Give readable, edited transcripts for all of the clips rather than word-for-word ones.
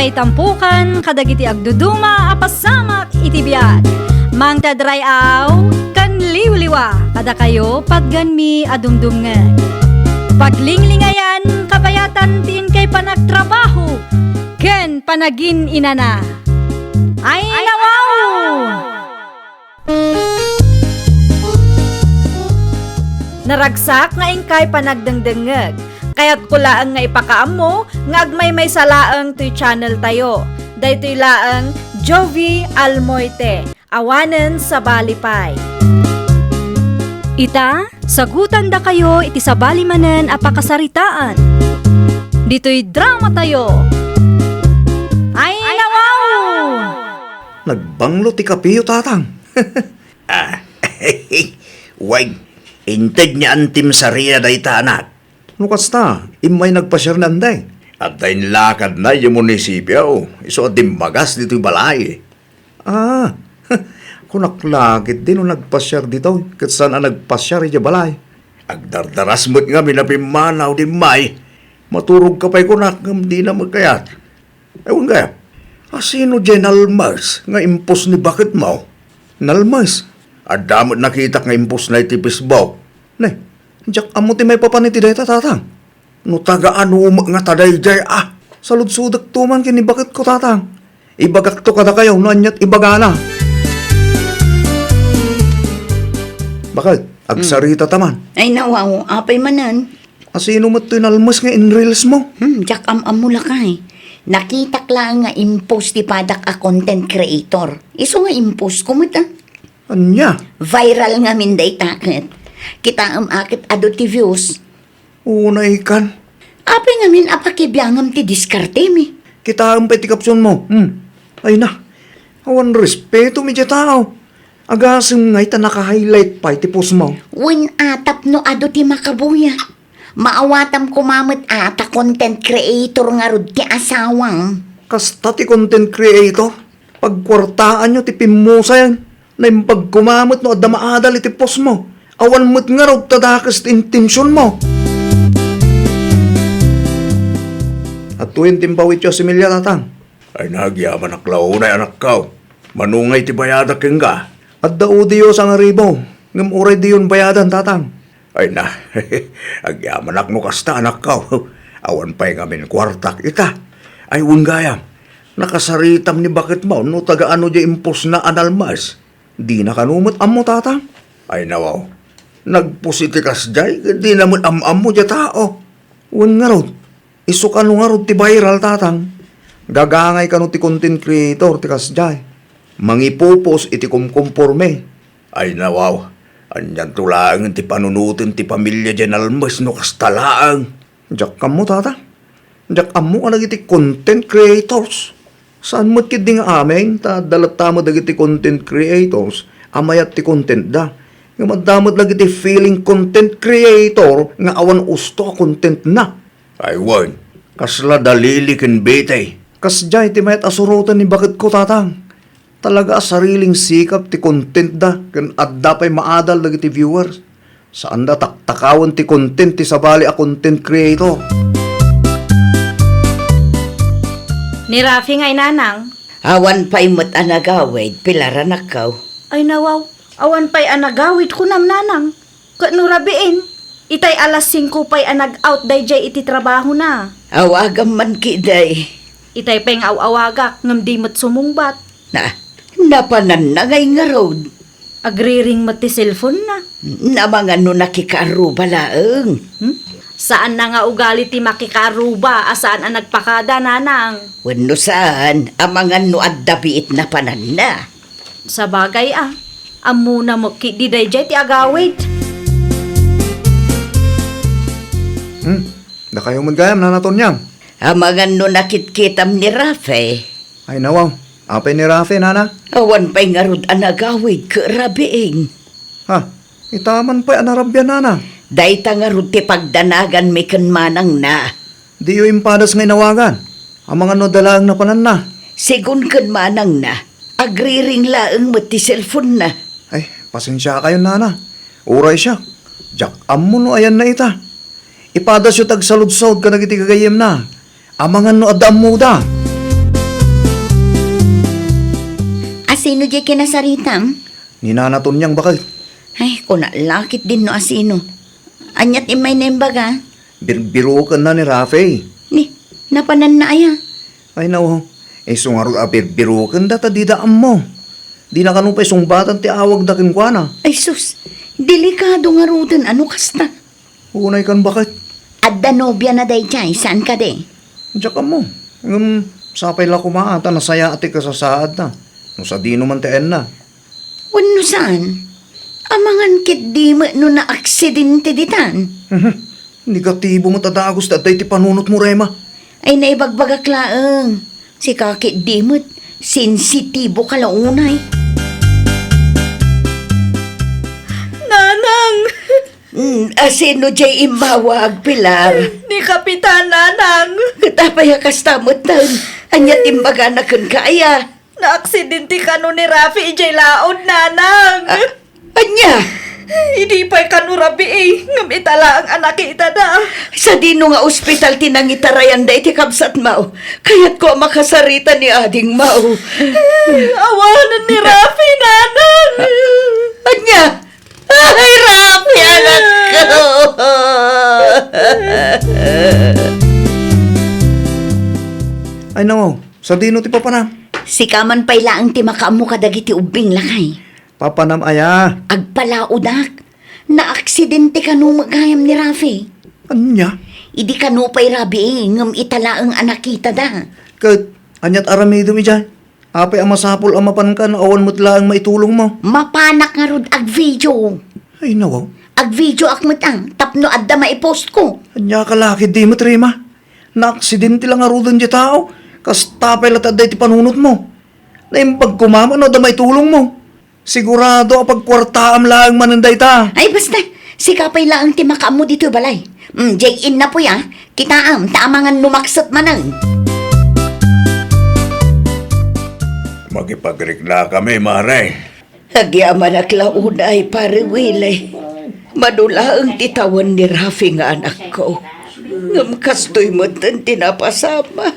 Makaitampukan kadagiti agduduma apasamak iti biag. Mang tadrayaw kan liwliwa kada kayo padganmi adumdumngen. Paglinglingayan kapayatan tin kay panagtrabaho ken panagin inana. Ay nawaw! Naragsak nga ingkay panagdengdengeg. Kaya't kulaang nga ipakaam mo, nga agmay may salaang to'y channel tayo. Daytoy laang Jovi Almoite, awanen sa balipay. Ita, sagutan da kayo iti sa balimanen apakasaritaan. Dito'y drama tayo. Ay nawaw! Nagbanglo ti kapiyo, tatang. Wag, inted niya antim sa riya day tanak. No kasta, imay nagpasyar nanday. At tayo lakad na yung munisipyo. Iso at dimbagas dito'y balay. Ah, kunaklagit din no nagpasyar dito. Kat saan ang nagpasyar iya balay. Agdardaras mo't nga minapimanaw di may. Maturog ka pa'y kunak ng di na magkayat. Ewan kaya, sino dyan almas nga impos ni bakit mo? Nalmas. At damot nakita nga impos na itipis bo. Ne, jak amo ti may papaniti day tatang. No tagaan mo nga taday jay Saludsudak tuman kini bakit ko tatang. Ibagak to kada kayo, nanyat ibagana. Bakit? Agsarita taman. Ay nawaw, apay manan. Asino mo ito'y nalmas nga in reels mo? Jak amula ka eh. Nakita lang nga impose ti padak a content creator. Iso nga impose kumita. Anya? Viral nga minday takit. Kita akit ado ti views. Unay kan. Apay nga min apakibyangam ti diskarte mi. Kita ang peti kapsyon mo. Ay na. Awan respeto mi tao. Agasing nga ita naka-highlight pa iti post mo. Win atap no ado ti makabuya. Maawatam kumamit ata content creator nga rod ti asawang. Kasta ti content creator. Pagkwartaan nyo ti pimusa yan. Na yung pagkumamit no adamaadal iti post mo. Awan mo't nga raw tadakas ti intensyon mo. At tuwin timpawit yo si Milya tatang. Ay nagyaman aklaw na anak ka. Manungay ti bayadak yung ka. At daudi yo sa nga ribo. Ngam uray di yun bayadan tatang. Ay na, agyaman ak no kasta anak ka. Awan pa'y ngamin kwartak ita. Ay unggayam, nakasaritam ni bakit mo no taga-ano di impos na analmas. Di na kanumot amo tatang. Ay nawaw, nagpositikas jay, di naman am mo di tao. Wan nga raw. Iso ka nga raw ti viral tatang. Gagangay ka no ti content creator ti kasjay. Mangipupos iti kumkumporme. Ay nawaw, anyan tulang ti panunutin ti pamilya dyan almas no kastalaang. Jak ka mo tatang. Jak amo ka nagiti content creators. Saan mo't kid nga aming ta dalata mo dagiti content creators amayat ti content da. Nga madamot lagi ti feeling content creator nga awan usto content na. Ay wan, kasla dalili ken betay. Kasjay ti mayat asurutan ni bakit ko tatang. Talaga sariling sikap ti content da ken adda pay maadal dagiti viewers. Saan da taktakawon ti content ti sabali a content creator. Ni Rafi nga inanang. Awan pa imot anagawid, pilaran akaw. Ay nawaw, awan pa'y anagawit ko nanang. Kanurabiin, itay alas 5 pa'y anag-out day jay iti trabaho na. Awagam man kiday. Itay pa'y awagak ngam di mat sumungbat. Napanan na ngay nga road. Agriring mat ti cellphone na. Na mga no nakikaru balaeng. Saan na nga ugali ti makikaruba, asaan ang nagpakada nanang? Wano saan, ang mga no addabiit na panan na. Sa bagay amuna mo ki di day jay ti agawit. Da kayo magayam na naton niyam. Ang mga no nakitkitam ni Rafe. Ay nawaw, apay ni Rafi nana. Awan pa'y nga rod anagawid ka rabiing. Ha, itaman pa'y anarabyan nana. Dayta nga rod ti pagdanagan may kanmanang na. Di yo impadas nga inawagan. Ang mga no dalaang na panan na. Sigun kanmanang na. Agriring laeng mo ti cellphone na. Ay, pasensya kayo nana. Uray siya. Jak ammo no ayan na ita. Ipadas yu tagsalud-salud ka nagiti kagayem na. Amangan no adam mo da. Asino di kinasaritam? Ninanaton niyang bakit. Ay, lakit din no asino. Anyat imay nembaga. Birbiro ka na ni Rafi. Ni, napanan na aya. Ay naw, sungarod birbiro ka na tadidaan mo. Di na kanupay sungbatan ti awag da kinkwana. Ay sus, delikado nga rudan, ano kasta? Unay kan bakit? Adda nobya na day chay, saan ka de? Diyan ka mo. Sapay la kumaata, nasaya ati ka sa saad na. No sa dino man teen na. Wano saan? Amangan kit di mo no na aksidente ditan. Negatibo mo tadagos tatay ti panunot mo, Rema. Ay naibagbagak laeng. Si kakit di mo't sensitibo ka launay. Nanang! Asino jay imbawag, Pilar? Ni Kapitan Nanang! Katapay kastamot tan. Anyat imbaga na kun kaya. Naaksidente ka no ni Rafi ijay laod, Nanang! Anya, Hindi pa'y kanurabi eh. Ngam itala ang anak ita na. sa dino nga ospital tinangitarayan da iti kabsat mao. Kaya't ko makasarita ni ading mao. Awanan ni Rafi, Nanang! Anya, ay Rafi anak ko. Ay naw, sa dino ti papanam. Sikaman pa'y laang ti makaamu kadagiti ubing lakay. Papanam aya. Agpalaudak, na-aksidente ka nung magayam ni Rafi. Anya? Idi ka no pa'y rabi ngam itala ang anak kita da. Kat, anyat aramido mi dyan. Apay ang masapol ang mapan ka na awan mo't lang maitulong mo. Mapanak nga rod ag video. Ay naw, Ag video akmat ang tapno adda maipost ko. anya ka laki di mo, Trema. Na-aksidente lang arudan di tao. Kas tapay latad ti panunot mo. Na yung pagkumama no da maitulong mo. Sigurado kapag kwartaam lang mananday ta. Ay basta, sikapay lang ti makaamu dito balay. Jay-in na po ya, kita tamangan lumaksat manang. Magipagrik na kami, Maray. Agyaman ak launay pare wilay. Madula ang titawan ni Rafi nga anak ko. Ngam kastoy mo tan tinapasama.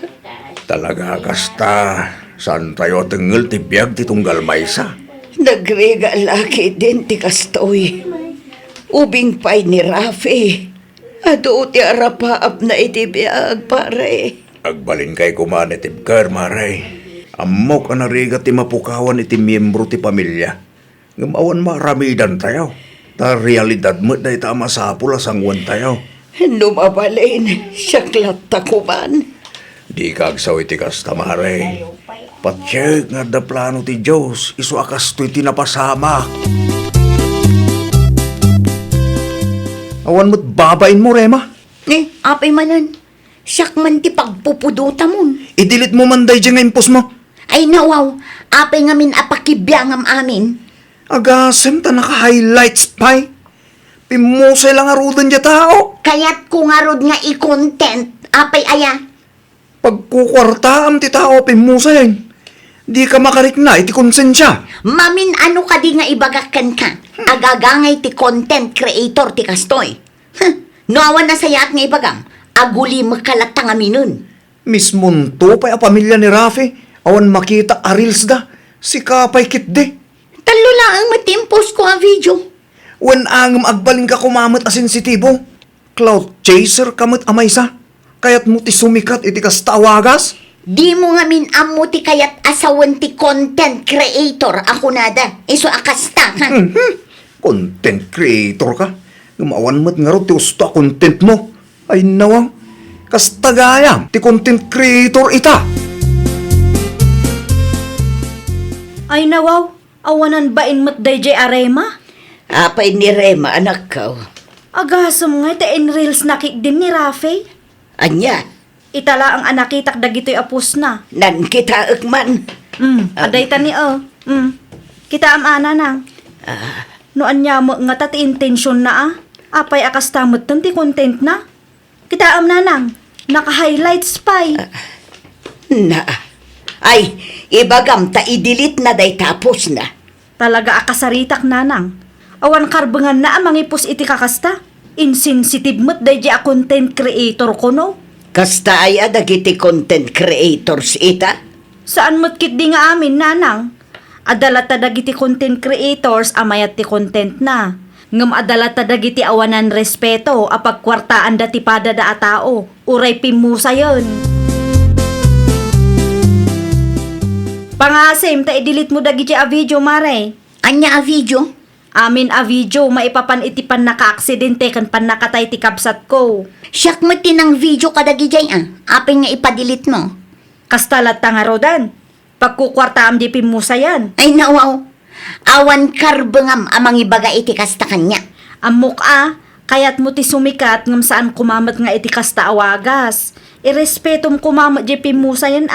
Talaga kasta. San tayo tengel ti biyag ti tunggal maysa? Nagrega laki din ti kastoy. Ubing pay ni Rafi. Ado ti arapaap na iti biag pare. Agbalin kay kumane ti bkar, Maray. Ammo ka nariga ti mapukawan iti miyembro ti pamilya. Ngamawan maramidan tayo. Ta realidad mo na ita masapula sangwan tayo. Numabalin, siyaklat takuman. Di kagsaw iti kasta, Maray. Patsiyag nga da plano ti Diyos, iso akas to'y tinapasama. Awan mo't babain mo, Rema. Apay manan. Siyak man ti pagpupuduta mon. Idilit mo man day dyan nga impos mo. Ay nawaw, apay ngamin apakibiyangam amin. Agasem ta naka-highlights pay. Pimusay lang arudan dyan tao. Kaya't kung arod nga i-content, apay aya. Pagkukwartaam ti tao pimusay. Di ka makarik na, iti konsensya. Mamin ano ka di nga ibagakan ka. Agagangay ti content creator ti kastoy. Noawan na sayat nga ibagam. Aguli makalatang aminun. Mismon to pa'y a pamilya ni Rafi. Awan makita arils da. Si kapay kitde. Talo lang ang matimpos ko ang video. Wen angam agbaling ka kumamot a sensitibo. Cloud chaser kamot amay sa. Kaya't mo ti sumikat iti kas tawagas. Di mo nga min amo ti kayat asawan ti content creator ako nada. Iso akasta ka. Content creator ka. Gumawan mo't nga ro ti usta content mo. Ay nawang. Kas tagayam ti content creator ita. Ay nawaw, awanan ba in matday jay arema? Apay ni Rema anak ko. Agasam nga iti reels nakik din ni Rafi. Anya, Itala ang anak itak dagito'y apus na. nan kita ekman. Aday tani Kita amana nang. Noan niya mo nga tati intensyon na Apay akas tamot ti content na. Kita am nanang. Naka-highlights pay. Na, ay, ibagam ta i-delete na day tapos na. Talaga akasaritak nanang. Awan karbengan na mangipos iti kakasta. Insensitive mo't day a content creator ko no. Kasta ay adagiti content creators ita. Saan mo't kit di nga amin nanang? Adala ta dagiti content creators amayat ti content na. Ngem adala ta dagiti awanan respeto apag kwartaan da ti pada da a tao. Uray pimusa yon. Pangasim ta i-delete mo dagiti a video mare. Anya a video? Amin a video maipapan iti pan naka-aksidente kan pan nakatay ti kabsat ko. Siyak mo tinang video kadagi jay Apin nga ipadilit mo. Kastalat ta nga rodan. Pagkukwartaam di pimusa yan. Ay nawaw. Awan karbengam amang ibaga iti kasta kanya. Amok kayat mo ti sumikat ngam saan kumamat nga iti kasta awagas. Irespetom kumamat di pimusa yan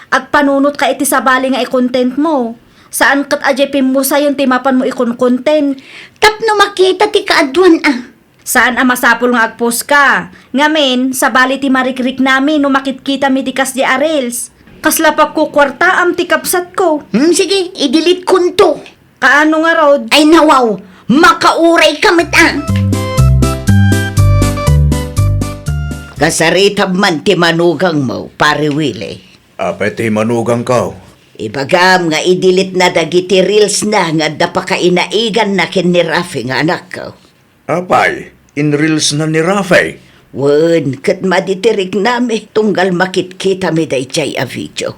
Agpanunot ka iti sabali nga i-content mo. Saan kat aje pimusa yun timapan mo ikon-content. Tapno makita ti kaadwan Saan masapul nga agpost ka. Ngamin, sabali ti marikrik namin no makitkita mi ti kas di arels. Kasla pagkukwarta am ti kapsat ko. Sige, i-delete kunto. Kaano nga rod? Ay nawaw, makauray kamit Kasaritab man ti manugang mo, pare Willie. Apet manugang ka. Ibagam nga idilit na dagiti reels na nga dapa ka inaigan na kin ni Rafi nga anak ko. Apay, in reels na ni Rafi. Wen, kat maditirig nami tunggal makitkita mi dayjay a video.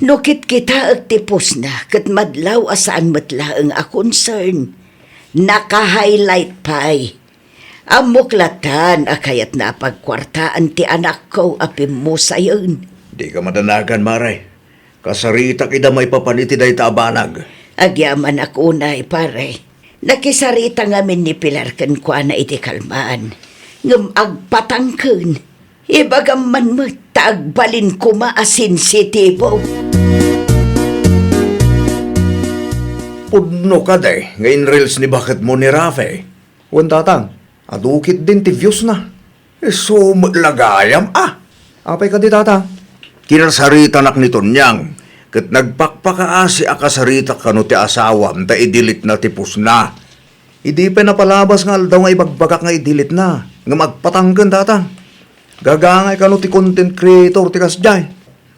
Nukit kita ag tipos na kat madlaw asaan matlaang a concern. Naka-highlight pa'y. Amuklatan akayat na pagkwartaan ti anak ko apim mo sayon. Di ka madanagan, Maray. Kasarita kida may papaniti day tabanag. Agyaman ako unay pare. Nakisarita ngamin ni Pilar kan kwa na iti kalmaan. Ngam agpatangken. Ibagam man mo taagbalin ko maasensitibo. Pudno ka day, ngayon reels ni bakit mo ni Rafi. Wan tatang, adukit din ti views na. So, lagayam Apay ka di tatang. Kinasarita nak nito niyang, kat nagpakpakaasi akasarita kano ti asawam, ta idilit na tipos na. Hindi pa napalabas nga daw nga ibagbagak nga idilit na. Nga magpatanggan tatang. Gagangay ka no ti content creator ti kasjay.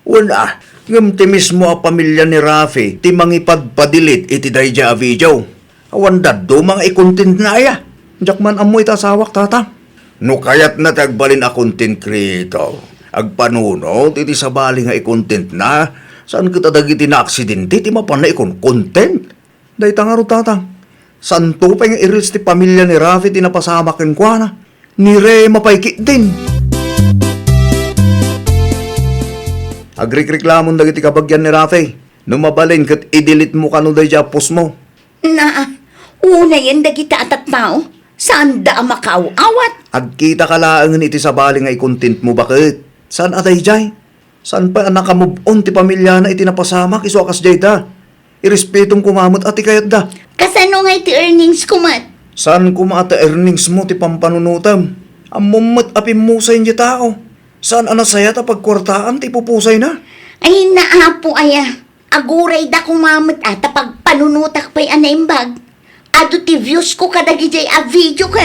Wala, ngam ti mismo a pamilya ni Rafi, ti mangipadpadilit iti dayja a video. Awan daddo mga i-content na aya. Jakman amoy tasawak tatang. No kayat na tagbalin a content creator. Agpanunot, iti sabali nga i-content na, saan kita dagiti na aksidente, ti mapan na ikon-content. Day tangaro tatang. Santo pa nga i-reels ti pamilya ni Rafi ti napasama ken kwa na. Ni Rema paikit din. Agrik-reklamon dagiti kabagyan ni Rafi. Numabalin kat i-delete mo kano day post mo. Una yan dagita atat tao. Saan da makaw awat? Agkita ka laangan iti sabali nga i-content mo bakit? Saan atay jay? Saan pa nakamove on ti pamilya na iti napasamak iso akas jay da? Irespetong kumamot ati kayat da. Kasano nga iti earnings kumat? Saan kumata earnings mo ti pampanunutam? Amumot apim mo sa inyo tao. Saan anasaya ta pagkwartaan ti pupusay na? Ay naapo Aguray da kumamot tapag panunutak pa'y anaimbag. Ado ti views ko kadagi jay a video ka.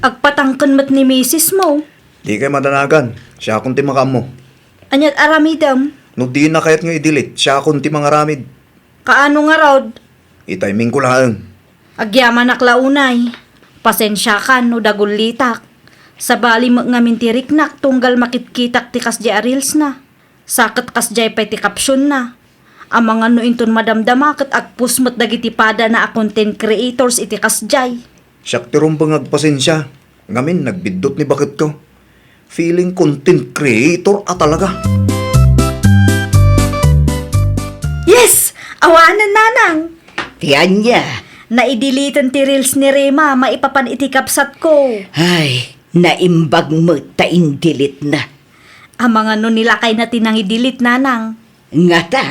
Agpatangkan mat ni misis mo. Di kay madanagan. Siya akong ti makam mo. Anyat aramidam. No di na kayat nga i-delete. Siya akong ti mga ramid. Kaano nga rod? I-timing ko lang. Agyaman aklaunay. Pasensya ka no dagulitak. Sabali mo nga mintiriknak tunggal makitkitak ti kasjay reels na. Sakit kasjay pa'y ti caption na. Ang mga no inton madamdama kat agpusmat dagiti pada na a content creators iti kasjay. Siyak ti rumbang agpasensya. Ngamin nagbidot ni bakit ko. Feeling content creator talaga. Yes! Awanan nanang! Tiyan niya. Naidilitan ti reels ni Rema maipapan iti kapsat ko. Ay, naimbag mo ta indilit na. Ang mga no nilakay na tinang idilit nanang. Nga ta.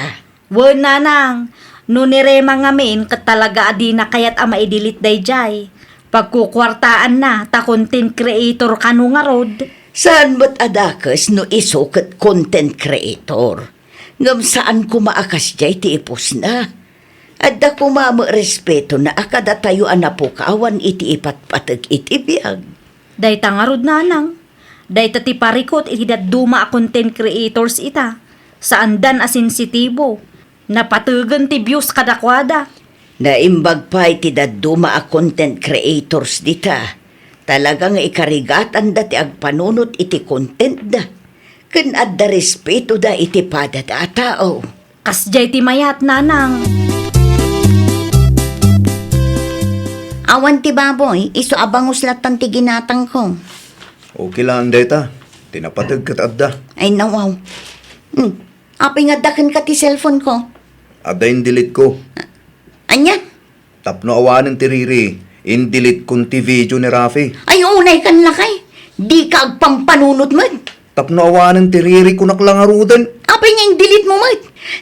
Wo nanang, no ni Rema ngamin kat talaga adi na kayat ama idilit dayjay. Pagkukwartaan na ta content creator kanu nga rod. Saan mo't adakas no iso kat content creator? Ngam saan kumaakas jay ti ipos na? Adda kumama respeto na akada tayo anapo kawan iti ipatpatag iti biyag. Day ta nga rod nanang. Day ta ti parikot iti duma a content creators ita. Saan dan sensitibo. Napatugan ti views kadakwada. Naimbag pa iti daduma a content creators dita. Talagang ikarigatan da ti agpanunot iti content da. Ken adda respeto da iti pada da tao. Kasjay ti mayat nanang. Awan ti baboy, iso abangus latan ti ginatang ko. Okay lang, data. Tinapatag kat adda. Ay nawaw. Apay nga dakan ka ti cellphone ko. Adda yung delete ko. Anya? Tapno awanan ti Riri. In-delete kong ti video ni Rafi. Ay unay kan lakay. Di ka agpampanunot mo. Tapno awanan ti Riri ko naklangarudan. Apay nga yung delete mo mo.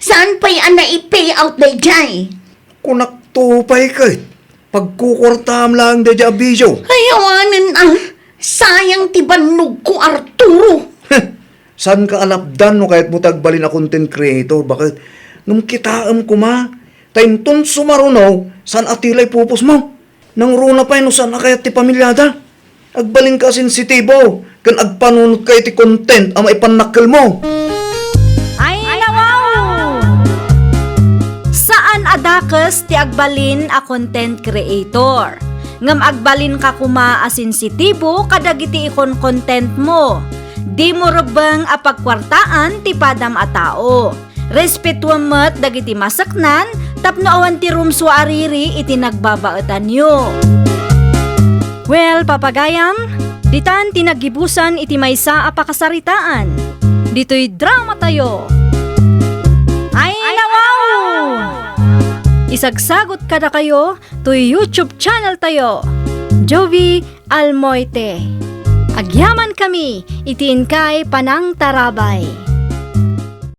Saan pa'y ana i-pay out day jay? Kunak tupay kay. Pagkukurtam lang da dya video. Ay awanan sayang ti banog ko Arturo. San ka alapdan no kahit mo tagbalin na content creator? Bakit? Nung kitaam ko ma, tainton sumarunaw, san atilay pupos mo? Nang runa pa no san kayat ti pamilyada? Agbaling ka sensitibo, kan agpanunod kay ti content ang maipanakil mo. Ay, nawaw! Saan adakas ti agbalin a content creator? Ngam agbalin ka kuma a sensitibo kadagiti ikon content mo. Di mo rebeng a pagkwartaan ti padam a tao. Respetuam met dagiti masaknan tapno awan ti rumswa ariri iti nagbabaetan nyo. Well, papagayam, ditan tinagibusan iti maysa a pakasaritaan. Dito'y drama tayo. Ay, nawaw! Isagsagot kada kayo to YouTube channel tayo. Jovi Almoite. Agyaman kami, itiin kay Panang Tarabay.